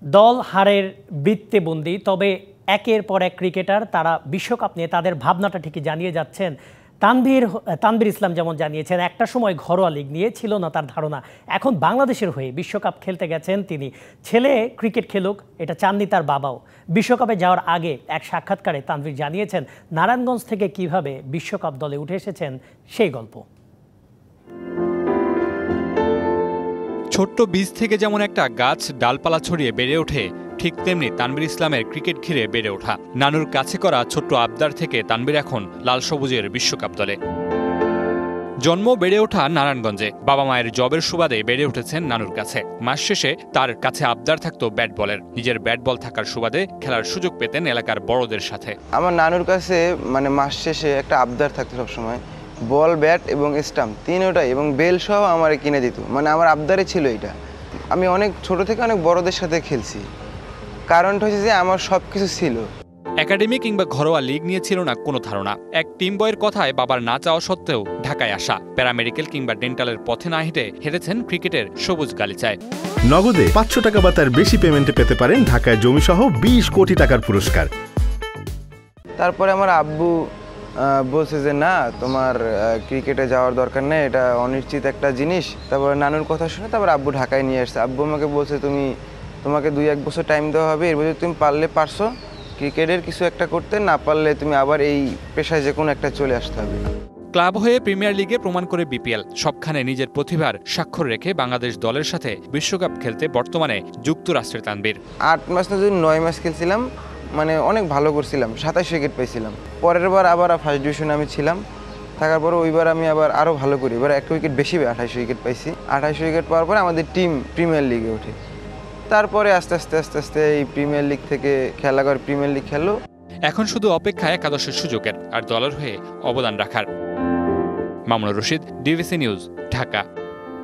দল হারের বৃত্তে বন্দী, তবে একের পর এক ক্রিকেটার তারা বিশ্বকাপ নিয়ে তাদের ভাবনাটা ঠিকই জানিয়ে যাচ্ছেন। তানভীর ইসলাম যেমন জানিয়েছেন, একটা সময় ঘরোয়া লিগ নিয়ে ছিল না তার ধারণা, এখন বাংলাদেশের হয়ে বিশ্বকাপ খেলতে গেছেন তিনি। ছেলে ক্রিকেট খেলুক, এটা চাননি তার বাবাও। বিশ্বকাপে যাওয়ার আগে এক সাক্ষাৎকারে তানভীর জানিয়েছেন নারায়ণগঞ্জ থেকে কিভাবে বিশ্বকাপ দলে উঠে এসেছেন সেই গল্প। ছোট্ট বীজ থেকে যেমন একটা গাছ ডালপালা ছড়িয়ে বেড়ে ওঠে, ঠিক তেমনি তানভীর ইসলামের ক্রিকেট ঘিরে বেড়ে ওঠা। নানুর কাছে করা ছোট্ট আবদার থেকে তানভীর এখন লাল সবুজের বিশ্বকাপ দলে। জন্ম বেড়ে ওঠা নারায়ণগঞ্জে, বাবা মায়ের জবের সুবাদে বেড়ে উঠেছেন নানুর কাছে। মাস শেষে তার কাছে আবদার থাকতো ব্যাট বলের। নিজের ব্যাট বল থাকার সুবাদে খেলার সুযোগ পেতেন এলাকার বড়দের সাথে। আমার নানুর কাছে মাস শেষে একটা আবদার থাকতো সবসময়, বল, ব্যাট এবং স্টাম্প তিনটাই, এবং বেল সহ আমার কিনে দিত। আমার আবদারে ছিল এটা। আমি অনেক ছোট থেকে অনেক বড়দের সাথে খেলছি, কারণটা হচ্ছে যে আমার সব কিছু ছিল। একাডেমি কিংবা ঘরোয়া লিগ নিয়ে ছিল না কোনো ধারণা। এক টিম বয়ের কথায় বাবার না চাওয়া সত্ত্বেও ঢাকায় আসা, প্যারামেডিকেল কিংবা ডেন্টালের পথে না হেঁটেছেন ক্রিকেটের সবুজ গালিচায়। নগদে 500 টাকা বা তার বেশি পেমেন্টে পেতে পারেন ঢাকায় জমিসহ 20 কোটি টাকার পুরস্কার। তারপরে আমার আব্বু বলছে যে না, তোমার ক্রিকেটে যাওয়ার দরকার নেই, এটা অনিশ্চিত একটা জিনিস। তারপরে নানুর কথা শুনে তারপর আব্বু ঢাকায় নিয়ে আসছে। আব্বু আমাকে বলছে তোমাকে 2-1 বছর টাইম দেওয়া হবে, এর মধ্যে তুমি পারছো ক্রিকেটের কিছু একটা করতে, না পারলে তুমি আবার এই পেশায় যে কোনো একটা চলে আসতে হবে। ক্লাব হয়ে প্রিমিয়ার লিগে প্রমাণ করে বিপিএল, সবখানে নিজের প্রতিভার স্বাক্ষর রেখে বাংলাদেশ দলের সাথে বিশ্বকাপ খেলতে বর্তমানে যুক্তরাষ্ট্রের তানভীর। 8 ম্যাচ না যদি 9 ম্যাচ খেলছিলাম, অনেক ভালো করছিলাম, 27 উইকেট পাইছিলাম। পরের বার আবার ফার্স্ট ডিভিশনে আমি ছিলাম, থাকার পরে ওইবার আমি আরও ভালো করি, এবার 1 উইকেট বেশি 28 উইকেট পাইছি। 28 উইকেট পাওয়ার পরে আমাদের টিম প্রিমিয়ার লিগে ওঠে। তারপরে আস্তে আস্তে এই প্রিমিয়ার লিগ থেকে খেলা করে প্রিমিয়ার লিগ খেললো। এখন শুধু অপেক্ষায় একাদশের সুযোগের আর দলের হয়ে অবদান রাখার। Mamunur Rashid, DVC news, Dhaka.